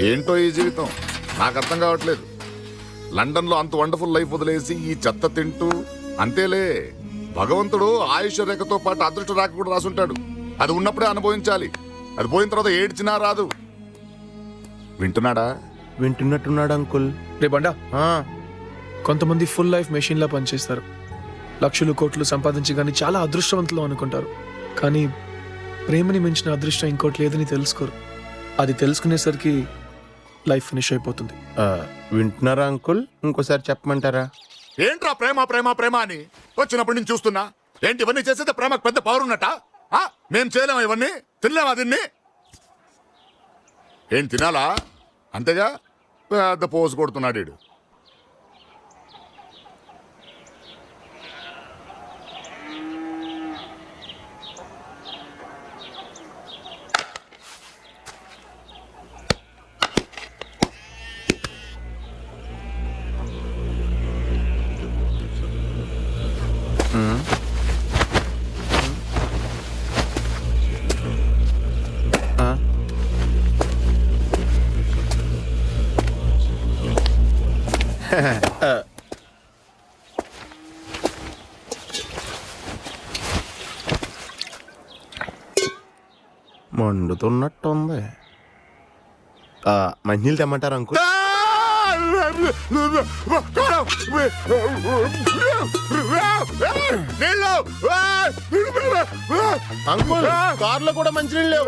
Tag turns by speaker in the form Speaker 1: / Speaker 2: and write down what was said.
Speaker 1: ఏంటో ఈ జీవితం నాకు అర్థం కావట్లేదు. లండన్ లో అంత వండర్ఫుల్ లైఫ్ వదిలేసి ఈ చెత్త తింటూ అంతేలే. భగవంతుడు ఆయుష్ రేఖతో పాటు అదృష్ట రేఖ కూడా రాసుంటాడు. అది ఉన్నప్పుడే అనుభవించాలి. అది పోయిన తర్వాత ఏడ్చినా రాదు. వింటున్నాడా?
Speaker 2: వింటున్నట్టున్నాడు అంకుల్.
Speaker 3: రే బండా, కొంతమంది ఫుల్ లైఫ్ మెషిన్ లా పనిచేస్తారు. లక్షలు కోట్లు సంపాదించి కానీ చాలా అదృష్టవంతులు అనుకుంటారు. కానీ ప్రేమని మించిన అదృష్టం ఇంకోటి లేదని తెలుసుకోరు. అది తెలుసుకునేసరికి లైఫ్ ఫినిష్ అయిపోతుంది.
Speaker 2: వింటున్నారా అంకుల్? ఇంకోసారి చెప్పమంటారా?
Speaker 1: ఏంట్రా ప్రేమ ప్రేమ ప్రేమ అని వచ్చినప్పటి నుంచి చూస్తున్నా. ఏంటి ఇవన్నీ చేసేది? ప్రేమకు పెద్ద పవర్ ఉన్నట్ట? మేం చేయలేమా ఇవన్నీ? తినలేమా దీన్ని? ఏం తినాలా? అంతేగా పెద్ద పోజు కొడుతున్నాడు వీడు.
Speaker 2: మండుతున్నట్టుంది. మంచినీళ్ళు తెమ్మంటారా అంకుల్? అంకుల్, కార్లో కూడా మంచినీళ్ళు లేవు.